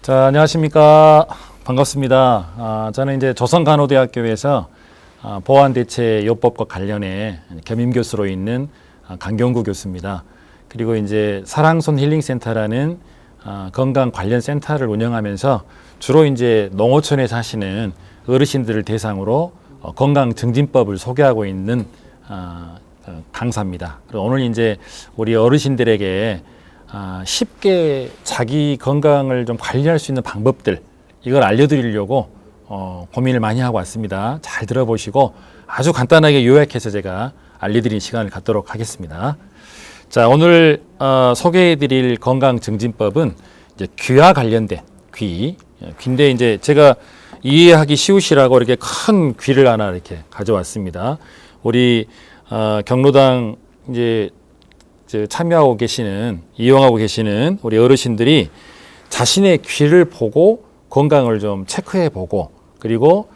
자, 안녕하십니까. 반갑습니다. 저는 이제 조선간호대학교에서 보안대체요법과 관련해 겸임교수로 있는 강경구 교수입니다. 그리고 이제 사랑손 힐링센터라는 건강 관련 센터를 운영하면서 주로 이제 농어촌에 사시는 어르신들을 대상으로 건강 증진법을 소개하고 있는 강사입니다. 그리고 오늘 이제 우리 어르신들에게 쉽게 자기 건강을 좀 관리할 수 있는 방법들, 이걸 알려드리려고 고민을 많이 하고 왔습니다. 잘 들어보시고 아주 간단하게 요약해서 제가 알려드리는 시간을 갖도록 하겠습니다. 자, 오늘 소개해드릴 건강 증진법은 이제 귀와 관련된 귀인데 이제 제가 이해하기 쉬우시라고 이렇게 큰 귀를 하나 이렇게 가져왔습니다. 우리 경로당 이제 참여하고 계시는, 이용하고 계시는 우리 어르신들이 자신의 귀를 보고 건강을 좀 체크해 보고, 그리고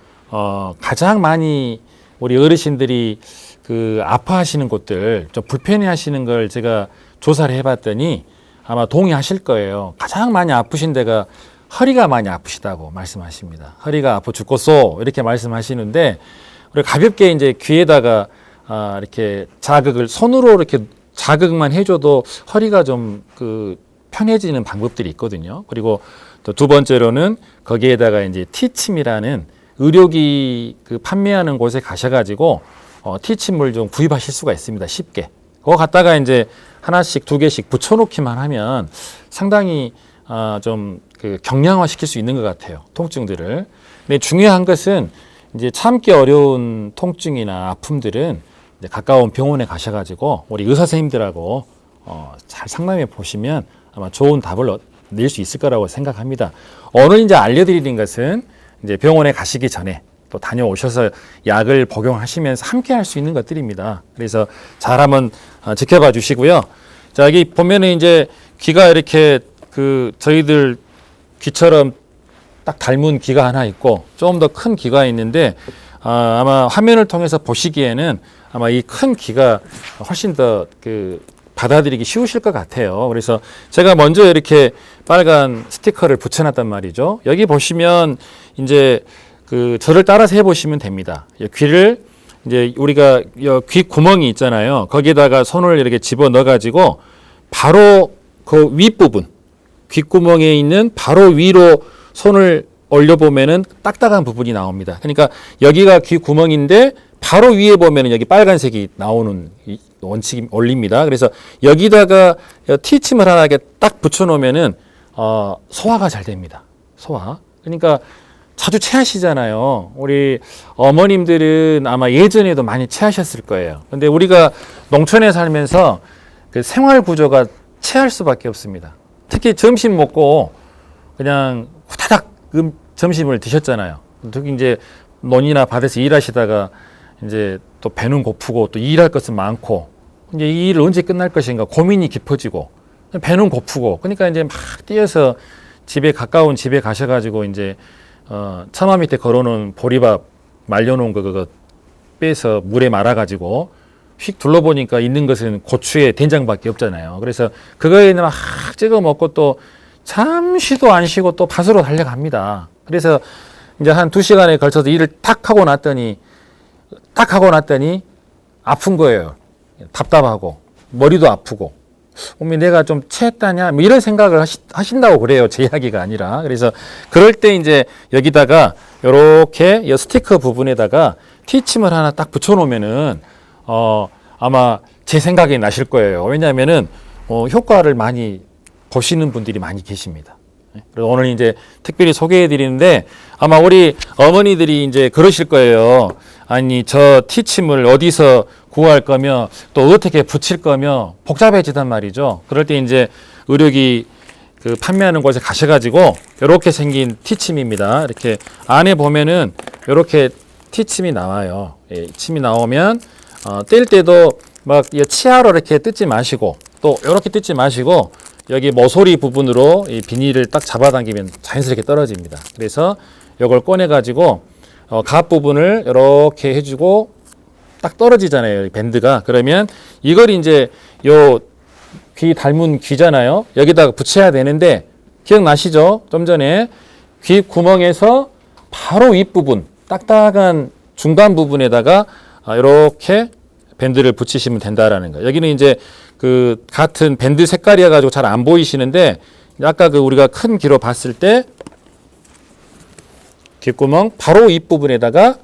가장 많이 우리 어르신들이 아파하시는 곳들, 좀 불편해 하시는 걸 제가 조사를 해봤더니 아마 동의하실 거예요. 가장 많이 아프신 데가 허리가 많이 아프시다고 말씀하십니다. 허리가 아파 죽겠소 이렇게 말씀하시는데, 우리 가볍게 이제 귀에다가 이렇게 자극을 손으로 이렇게 자극만 해줘도 허리가 좀 편해지는 방법들이 있거든요. 그리고 또 두 번째로는 거기에다가 이제 티침이라는 의료기 판매하는 곳에 가셔가지고 티침을 좀 구입하실 수가 있습니다. 쉽게. 그거 갖다가 이제 하나씩 두 개씩 붙여놓기만 하면 상당히 좀 경량화 시킬 수 있는 것 같아요. 통증들을. 근데 중요한 것은 이제 참기 어려운 통증이나 아픔들은 이제 가까운 병원에 가셔가지고 우리 의사 선생님들하고 잘 상담해 보시면 아마 좋은 답을 낼 수 있을 거라고 생각합니다. 오늘 이제 알려드리는 것은 이제 병원에 가시기 전에 또 다녀오셔서 약을 복용하시면서 함께 할 수 있는 것들입니다. 그래서 잘 한번 지켜봐 주시고요. 자, 여기 보면은 이제 귀가 이렇게 저희들 귀처럼 딱 닮은 귀가 하나 있고 좀 더 큰 귀가 있는데 아마 화면을 통해서 보시기에는 아마 이 큰 귀가 훨씬 더 받아들이기 쉬우실 것 같아요. 그래서 제가 먼저 이렇게 빨간 스티커를 붙여놨단 말이죠. 여기 보시면 이제 저를 따라서 해보시면 됩니다. 귀를 이제 우리가 귀 구멍이 있잖아요. 거기에다가 손을 이렇게 집어 넣어가지고 바로 그 윗부분, 귓구멍에 있는 바로 위로 손을 올려보면은 딱딱한 부분이 나옵니다. 그러니까 여기가 귀 구멍인데 바로 위에 보면은 여기 빨간색이 나오는 원칙이 올립니다. 그래서 여기다가 티침을 하나 이렇게 딱 붙여놓으면은 소화가 잘 됩니다. 소화. 그러니까 자주 체하시잖아요. 우리 어머님들은 아마 예전에도 많이 체하셨을 거예요. 근데 우리가 농촌에 살면서 생활 구조가 체할 수밖에 없습니다. 특히 점심 먹고 그냥 후다닥 점심을 드셨잖아요. 특히 이제 논이나 밭에서 일하시다가 이제 또 배는 고프고 또 일할 것은 많고 이제 이 일을 언제 끝날 것인가 고민이 깊어지고 배는 고프고 그러니까 이제 막 뛰어서 가까운 집에 가셔가지고 이제 처마 밑에 걸어놓은 보리밥 말려놓은 거 그거 빼서 물에 말아가지고 휙 둘러보니까 있는 것은 고추에 된장밖에 없잖아요. 그래서 그거에 막 찍어 먹고 또 잠시도 안 쉬고 또 밭으로 달려갑니다. 그래서 이제 한 2시간에 걸쳐서 일을 딱 하고 났더니 아픈 거예요. 답답하고 머리도 아프고 내가 좀 체했다냐 뭐 이런 생각을 하신다고 그래요. 제 이야기가 아니라. 그래서 그럴 때 이제 여기다가 이렇게 스티커 부분에다가 티침을 하나 딱 붙여놓으면은 아마 제 생각이 나실 거예요. 왜냐하면은 효과를 많이 보시는 분들이 많이 계십니다. 그래서 오늘 이제 특별히 소개해 드리는데 아마 우리 어머니들이 이제 그러실 거예요. 아니, 저 티침을 어디서 구할 거며 또 어떻게 붙일 거며 복잡해지단 말이죠. 그럴 때 이제 의료기 판매하는 곳에 가셔가지고 이렇게 생긴 티침입니다. 이렇게 안에 보면은 이렇게 티침이 나와요. 예, 침이 나오면 뗄 때도 막 치아로 이렇게 뜯지 마시고 또 이렇게 뜯지 마시고 여기 모서리 부분으로 이 비닐을 딱 잡아당기면 자연스럽게 떨어집니다. 그래서 이걸 꺼내가지고 갑 부분을 이렇게 해주고 딱 떨어지잖아요. 밴드가. 그러면 이걸 이제 요 귀 닮은 귀잖아요. 여기다가 붙여야 되는데 기억나시죠? 좀 전에 귀 구멍에서 바로 윗부분, 딱딱한 중간 부분에다가 이렇게 밴드를 붙이시면 된다라는 거예요. 여기는 이제 그 같은 밴드 색깔이어 가지고 잘 안 보이시는데, 아까 그 우리가 큰 귀로 봤을 때 귓구멍 바로 윗부분에다가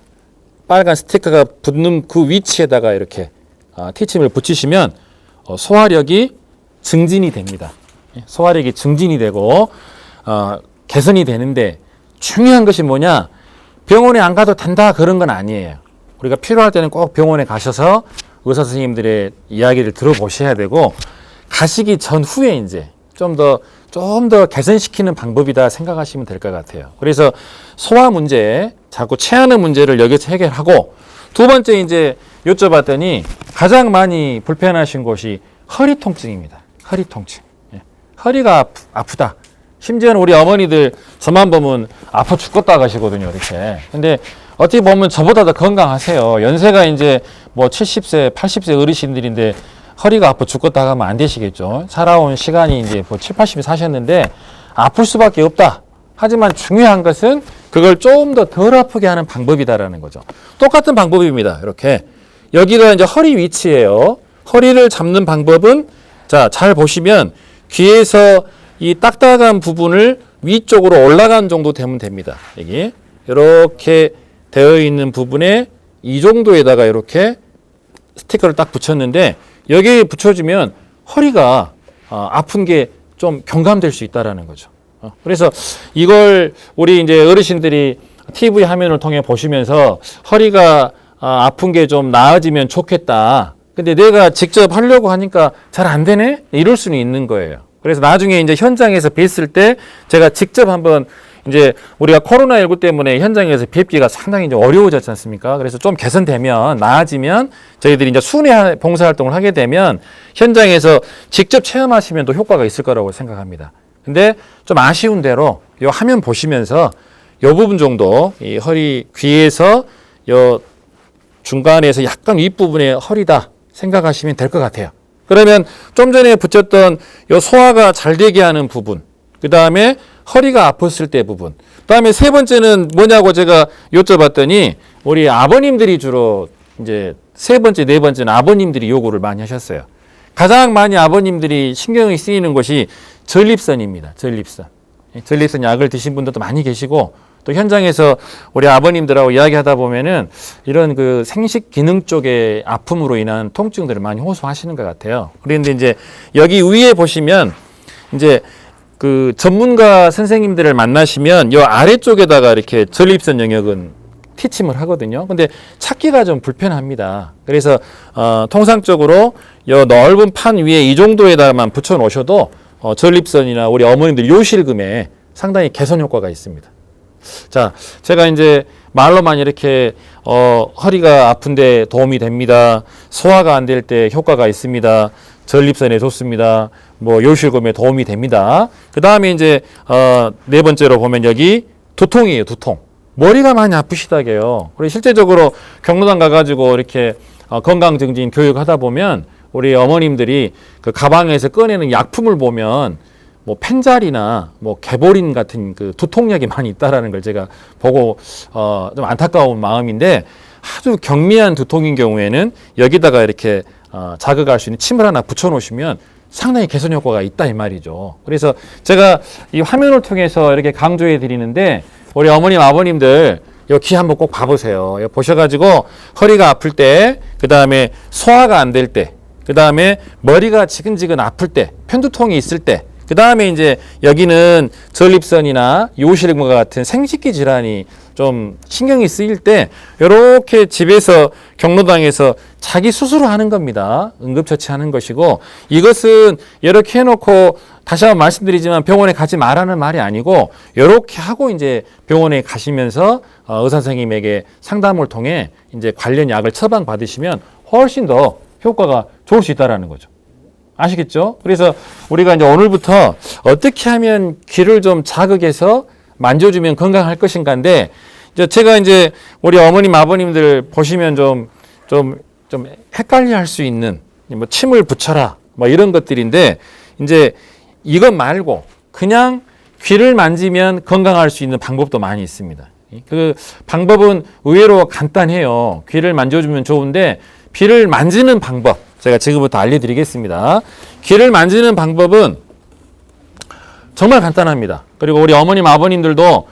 빨간 스티커가 붙는 그 위치에다가 이렇게 티침을 붙이시면 소화력이 증진이 됩니다. 소화력이 증진이 되고 개선이 되는데, 중요한 것이 뭐냐, 병원에 안 가도 된다 그런 건 아니에요. 우리가 필요할 때는 꼭 병원에 가셔서 의사 선생님들의 이야기를 들어보셔야 되고, 가시기 전후에 이제 좀 더 개선시키는 방법이다 생각하시면 될 것 같아요. 그래서 소화 문제, 자꾸 체하는 문제를 여기서 해결하고, 두 번째 이제 여쭤봤더니 가장 많이 불편하신 곳이 허리 통증입니다. 허리 통증. 허리가 아프다. 심지어는 우리 어머니들 저만 보면 아파 죽겠다 가시거든요, 이렇게. 근데 어떻게 보면 저보다 더 건강하세요. 연세가 이제 뭐 70세, 80세 어르신들인데 허리가 아파 죽겠다 하면 안 되시겠죠. 살아온 시간이 이제 뭐 7, 80이 사셨는데 아플 수밖에 없다. 하지만 중요한 것은 그걸 좀 더 덜 아프게 하는 방법이다라는 거죠. 똑같은 방법입니다. 이렇게. 여기가 이제 허리 위치예요. 허리를 잡는 방법은, 자, 잘 보시면 귀에서 이 딱딱한 부분을 위쪽으로 올라간 정도 되면 됩니다. 여기. 이렇게 되어 있는 부분에 이 정도에다가 이렇게 스티커를 딱 붙였는데, 여기에 붙여주면 허리가 아픈 게 좀 경감될 수 있다라는 거죠. 그래서 이걸 우리 이제 어르신들이 TV 화면을 통해 보시면서 허리가 아픈 게 좀 나아지면 좋겠다. 근데 내가 직접 하려고 하니까 잘 안 되네? 이럴 수는 있는 거예요. 그래서 나중에 이제 현장에서 뵀을 때 제가 직접 한번, 이제 우리가 코로나19 때문에 현장에서 뵙기가 상당히 이제 어려워졌지 않습니까? 그래서 좀 개선되면, 나아지면 저희들이 이제 순회 봉사활동을 하게 되면 현장에서 직접 체험하시면 또 효과가 있을 거라고 생각합니다. 근데 좀 아쉬운 대로 이 화면 보시면서 이 부분 정도, 이 허리 귀에서 이 중간에서 약간 윗부분에 허리다 생각하시면 될 것 같아요. 그러면 좀 전에 붙였던 이 소화가 잘 되게 하는 부분, 그 다음에 허리가 아팠을 때 부분, 그 다음에 세 번째는 뭐냐고 제가 여쭤봤더니 우리 아버님들이 주로 이제 세 번째, 네 번째는 아버님들이 요구를 많이 하셨어요. 가장 많이 아버님들이 신경이 쓰이는 것이 전립선입니다. 전립선. 전립선 약을 드신 분들도 많이 계시고, 또 현장에서 우리 아버님들하고 이야기하다 보면은 이런 그 생식 기능 쪽의 아픔으로 인한 통증들을 많이 호소하시는 것 같아요. 그런데 이제 여기 위에 보시면 이제 그 전문가 선생님들을 만나시면 이 아래쪽에다가 이렇게 전립선 영역은 티침을 하거든요. 근데 찾기가 좀 불편합니다. 그래서 통상적으로 이 넓은 판 위에 이 정도에다만 붙여 놓으셔도 전립선이나 우리 어머님들 요실금에 상당히 개선 효과가 있습니다. 자, 제가 이제 말로만 이렇게 허리가 아픈데 도움이 됩니다. 소화가 안 될 때 효과가 있습니다. 전립선에 좋습니다. 뭐 요실금에 도움이 됩니다. 그 다음에 이제 네 번째로 보면 여기 두통이에요. 두통. 머리가 많이 아프시다게요. 그리고 실제적으로 경로당 가가지고 이렇게 건강증진 교육하다 보면 우리 어머님들이 그 가방에서 꺼내는 약품을 보면 뭐 펜잘이나 뭐 개보린 같은 그 두통약이 많이 있다라는 걸 제가 보고 좀 안타까운 마음인데, 아주 경미한 두통인 경우에는 여기다가 이렇게 자극할 수 있는 침을 하나 붙여 놓으시면 상당히 개선 효과가 있다 이 말이죠. 그래서 제가 이 화면을 통해서 이렇게 강조해 드리는데, 우리 어머님 아버님들 여기 한번 꼭 봐보세요. 여기 보셔가지고 허리가 아플 때, 그 다음에 소화가 안 될 때, 그 다음에 머리가 지근지근 아플 때, 편두통이 있을 때, 그 다음에 이제 여기는 전립선이나 요실금과 같은 생식기 질환이 좀 신경이 쓰일 때 이렇게 집에서 경로당에서 자기 스스로 하는 겁니다. 응급처치하는 것이고, 이것은 이렇게 해놓고 다시 한번 말씀드리지만 병원에 가지 말라는 말이 아니고, 이렇게 하고 이제 병원에 가시면서 의사 선생님에게 상담을 통해 이제 관련 약을 처방 받으시면 훨씬 더 효과가 좋을 수 있다라는 거죠. 아시겠죠? 그래서 우리가 이제 오늘부터 어떻게 하면 귀를 좀 자극해서 만져주면 건강할 것인가인데, 이제 제가 이제 우리 어머님, 아버님들 보시면 좀 헷갈려 할 수 있는 뭐 침을 붙여라 뭐 이런 것들인데, 이제 이것 말고 그냥 귀를 만지면 건강할 수 있는 방법도 많이 있습니다. 그 방법은 의외로 간단해요. 귀를 만져주면 좋은데 귀를 만지는 방법 제가 지금부터 알려드리겠습니다. 귀를 만지는 방법은 정말 간단합니다. 그리고 우리 어머님, 아버님들도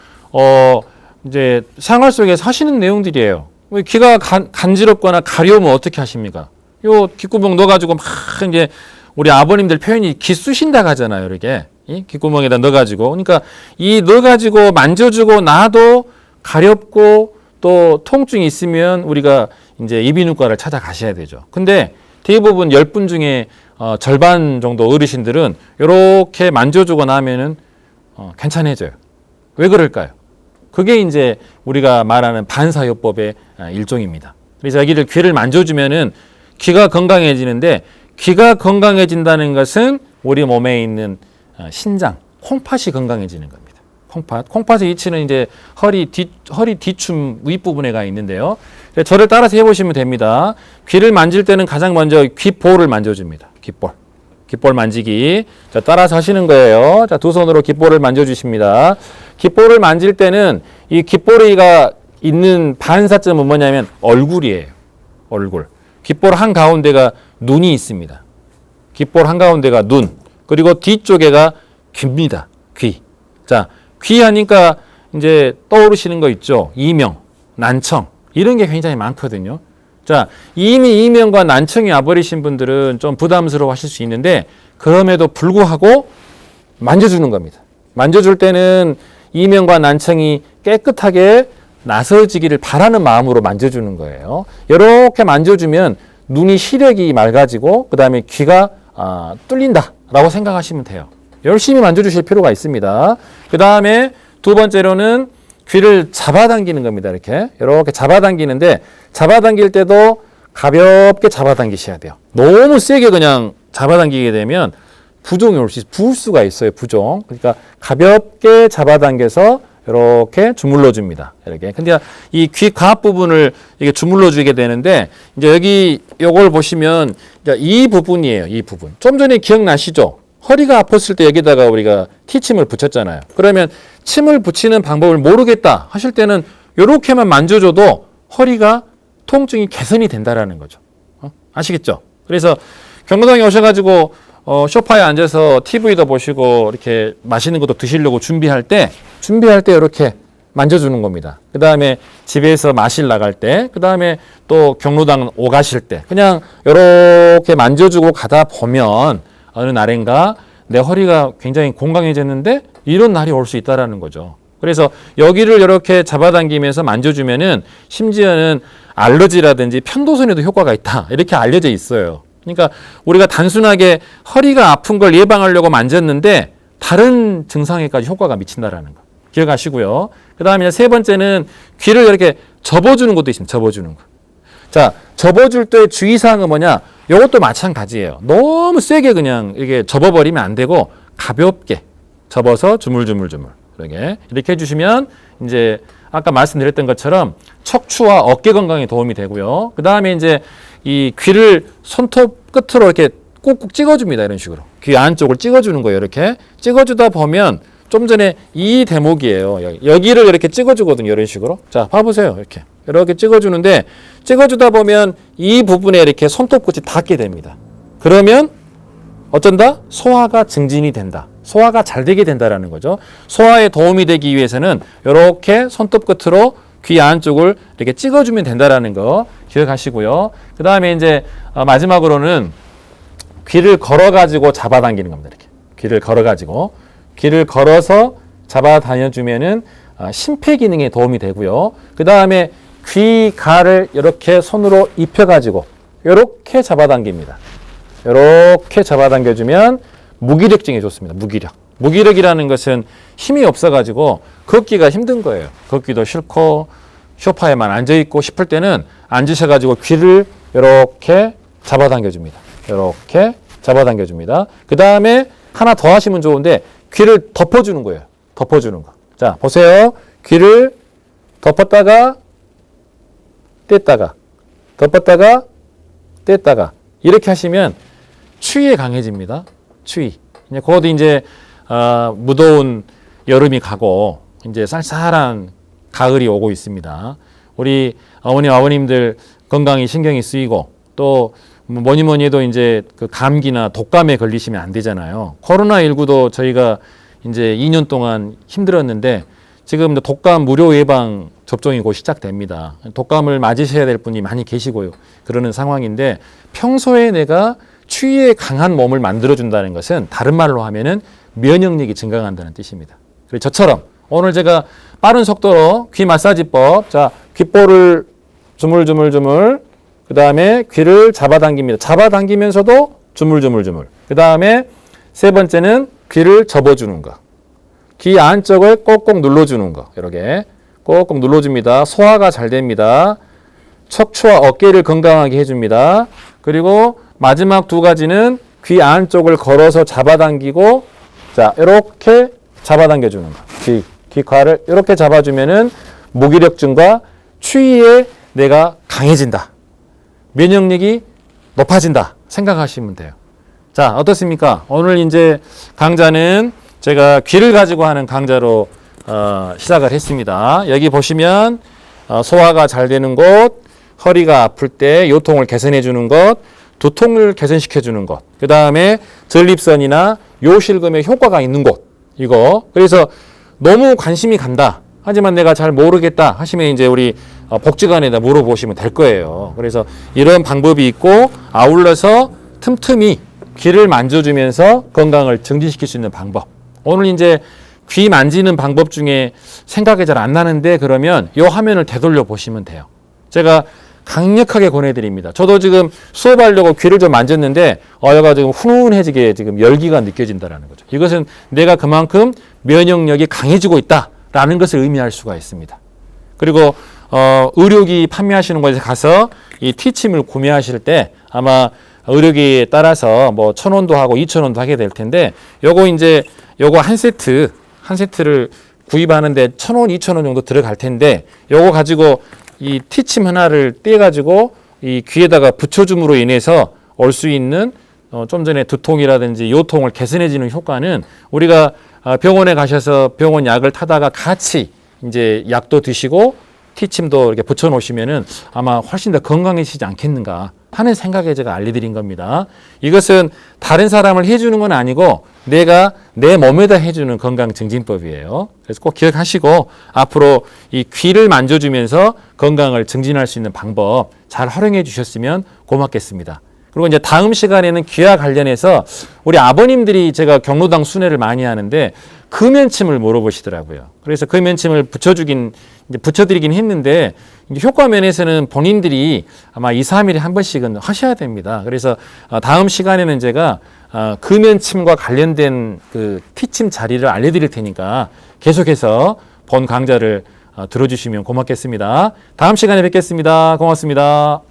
이제 생활 속에서 하시는 내용들이에요. 귀가 간지럽거나 가려우면 어떻게 하십니까? 요 귓구멍 넣어가지고 막 이제 우리 아버님들 표현이 귀 쑤신다 하잖아요. 이렇게 귓구멍에다 넣어가지고. 그러니까 이 넣어가지고 만져주고 나도 가렵고 또 통증이 있으면 우리가 이제 이비인후과를 찾아가셔야 되죠. 근데 대부분 10분 중에 절반 정도 어르신들은 이렇게 만져주고 나면은 괜찮아져요. 왜 그럴까요? 그게 이제 우리가 말하는 반사요법의 일종입니다. 그래서 여기를 귀를 만져주면은 귀가 건강해지는데 귀가 건강해진다는 것은 우리 몸에 있는 신장, 콩팥이 건강해지는 겁니다. 콩팥의 위치는 이제 허리 뒤춤 윗부분에 가 있는데요. 저를 따라서 해보시면 됩니다. 귀를 만질 때는 가장 먼저 귓볼을 만져줍니다. 귓볼 만지기. 자, 따라서 하시는 거예요. 자, 두 손으로 귓볼을 만져주십니다. 귓볼을 만질 때는 이 귓볼이가 있는 반사점은 뭐냐면 얼굴이에요. 얼굴. 귓볼 한가운데가 눈이 있습니다. 귓볼 한가운데가 눈. 그리고 뒤쪽에가 귀입니다. 귀. 자, 귀 하니까 이제 떠오르시는 거 있죠. 이명, 난청. 이런 게 굉장히 많거든요. 자, 이미 이명과 난청이 와버리신 분들은 좀 부담스러워 하실 수 있는데 그럼에도 불구하고 만져주는 겁니다. 만져줄 때는 이명과 난청이 깨끗하게 나서지기를 바라는 마음으로 만져주는 거예요. 이렇게 만져주면 눈이 시력이 맑아지고 그 다음에 귀가 뚫린다라고 생각하시면 돼요. 열심히 만져주실 필요가 있습니다. 그 다음에 두 번째로는 귀를 잡아당기는 겁니다. 이렇게 잡아당기는데 잡아당길 때도 가볍게 잡아당기셔야 돼요. 너무 세게 그냥 잡아당기게 되면 부종이 올 수 있어요. 부을 수가 있어요. 부종. 그러니까 가볍게 잡아당겨서 이렇게 주물러 줍니다. 이렇게. 근데 이 귀 가압 부분을 이게 주물러 주게 되는데 이제 여기 요걸 보시면 이제 이 부분이에요. 이 부분. 좀 전에 기억나시죠? 허리가 아팠을 때 여기다가 우리가 T침을 붙였잖아요. 그러면 침을 붙이는 방법을 모르겠다 하실 때는 이렇게만 만져줘도 허리가 통증이 개선이 된다라는 거죠. 아시겠죠? 그래서 경로당에 오셔가지고 소파에 앉아서 TV도 보시고 이렇게 맛있는 것도 드시려고 준비할 때 이렇게 만져주는 겁니다. 그 다음에 집에서 마실 나갈 때, 그 다음에 또 경로당 오가실 때 그냥 이렇게 만져주고 가다 보면 어느 날인가 내 허리가 굉장히 건강해졌는데 이런 날이 올 수 있다라는 거죠. 그래서 여기를 이렇게 잡아당기면서 만져주면은 심지어는 알러지라든지 편도선에도 효과가 있다 이렇게 알려져 있어요. 그러니까 우리가 단순하게 허리가 아픈 걸 예방하려고 만졌는데 다른 증상에까지 효과가 미친다라는 거 기억하시고요. 그 다음에 세 번째는 귀를 이렇게 접어주는 것도 있습니다. 접어주는 거. 자, 접어줄 때 주의사항은 뭐냐? 이것도 마찬가지예요. 너무 세게 그냥 이렇게 접어버리면 안 되고 가볍게 접어서 주물주물주물 이렇게 해주시면 이제 아까 말씀드렸던 것처럼 척추와 어깨 건강에 도움이 되고요. 그 다음에 이제 이 귀를 손톱 끝으로 이렇게 꾹꾹 찍어줍니다. 이런 식으로 귀 안쪽을 찍어주는 거예요. 이렇게 찍어주다 보면 좀 전에 이 대목이에요. 여기를 이렇게 찍어주거든요. 이런 식으로. 자, 봐보세요. 이렇게 찍어주는데 찍어주다 보면 이 부분에 이렇게 손톱끝이 닿게 됩니다. 그러면 어쩐다? 소화가 증진이 된다. 소화가 잘 되게 된다라는 거죠. 소화에 도움이 되기 위해서는 이렇게 손톱 끝으로 귀 안쪽을 이렇게 찍어주면 된다라는 거 기억하시고요. 그 다음에 이제 마지막으로는 귀를 걸어가지고 잡아당기는 겁니다. 이렇게 귀를 걸어서 잡아다녀주면은 심폐 기능에 도움이 되고요. 그 다음에 귀가를 이렇게 손으로 입혀가지고 이렇게 잡아당깁니다. 이렇게 잡아당겨주면 무기력증에 좋습니다. 무기력이라는 것은 힘이 없어가지고 걷기가 힘든 거예요. 걷기도 싫고 소파에만 앉아있고 싶을 때는 앉으셔가지고 귀를 이렇게 잡아당겨줍니다. 이렇게 잡아당겨줍니다. 그 다음에 하나 더 하시면 좋은데 귀를 덮어주는 거예요. 덮어주는 거. 자, 보세요. 귀를 덮었다가 뗐다가 덮었다가 뗐다가 이렇게 하시면 추위에 강해집니다. 추위. 그것도 이제 무더운 여름이 가고 이제 쌀쌀한 가을이 오고 있습니다. 우리 어머님 아버님들 건강이 신경이 쓰이고 또 뭐니 뭐니 해도 이제 그 감기나 독감에 걸리시면 안 되잖아요. 코로나19도 저희가 이제 2년 동안 힘들었는데 지금 독감 무료 예방 접종이 곧 시작됩니다. 독감을 맞으셔야 될 분이 많이 계시고요. 그러는 상황인데 평소에 내가 추위에 강한 몸을 만들어준다는 것은 다른 말로 하면은 면역력이 증강한다는 뜻입니다. 그래서 저처럼 오늘 제가 빠른 속도로 귀 마사지법, 자, 귓볼을 주물주물주물, 그 다음에 귀를 잡아당깁니다. 잡아당기면서도 주물주물주물. 그 다음에 세 번째는 귀를 접어주는 거. 귀 안쪽을 꼭꼭 눌러주는 거. 이렇게 꼭꼭 눌러줍니다. 소화가 잘 됩니다. 척추와 어깨를 건강하게 해줍니다. 그리고 마지막 두 가지는 귀 안쪽을 걸어서 잡아당기고, 자, 이렇게 잡아당겨주는 거. 귀가를 이렇게 잡아주면은 무기력증과 추위에 내가 강해진다. 면역력이 높아진다. 생각하시면 돼요. 자, 어떻습니까? 오늘 이제 강좌는 제가 귀를 가지고 하는 강좌로 시작을 했습니다. 여기 보시면 소화가 잘 되는 곳, 허리가 아플 때 요통을 개선해 주는 것, 두통을 개선시켜 주는 것, 그 다음에 전립선이나 요실금에 효과가 있는 곳, 이거. 그래서 너무 관심이 간다. 하지만 내가 잘 모르겠다 하시면 이제 우리 복지관에다 물어보시면 될 거예요. 그래서 이런 방법이 있고 아울러서 틈틈이 귀를 만져주면서 건강을 증진시킬 수 있는 방법. 오늘 이제 귀 만지는 방법 중에 생각이 잘 안 나는데 그러면 이 화면을 되돌려 보시면 돼요. 제가 강력하게 권해드립니다. 저도 지금 수업하려고 귀를 좀 만졌는데 얘가 지금 훈훈해지게 지금 열기가 느껴진다는 거죠. 이것은 내가 그만큼 면역력이 강해지고 있다라는 것을 의미할 수가 있습니다. 그리고 의료기 판매하시는 곳에 가서 이 티침을 구매하실 때 아마 의료기에 따라서 뭐 1,000원도 하고 2,000원도 하게 될 텐데 요거 한 세트를 구입하는데 1,000원, 2,000원 정도 들어갈 텐데 요거 가지고 이 티침 하나를 떼가지고 이 귀에다가 붙여줌으로 인해서 올 수 있는 좀 전에 두통이라든지 요통을 개선해지는 효과는 우리가 병원에 가셔서 병원 약을 타다가 같이 이제 약도 드시고 티침도 이렇게 붙여 놓으시면은 아마 훨씬 더 건강해지지 않겠는가 하는 생각에 제가 알려드린 겁니다. 이것은 다른 사람을 해주는 건 아니고 내가 내 몸에다 해주는 건강 증진법이에요. 그래서 꼭 기억하시고 앞으로 이 귀를 만져주면서 건강을 증진할 수 있는 방법 잘 활용해 주셨으면 고맙겠습니다. 그리고 이제 다음 시간에는 귀와 관련해서 우리 아버님들이 제가 경로당 순회를 많이 하는데 금연침을 물어보시더라고요. 그래서 금연침을 붙여드리긴 했는데 효과 면에서는 본인들이 아마 2, 3일에 한 번씩은 하셔야 됩니다. 그래서 다음 시간에는 제가 금연침과 관련된 그 티침 자리를 알려드릴 테니까 계속해서 본 강좌를 들어주시면 고맙겠습니다. 다음 시간에 뵙겠습니다. 고맙습니다.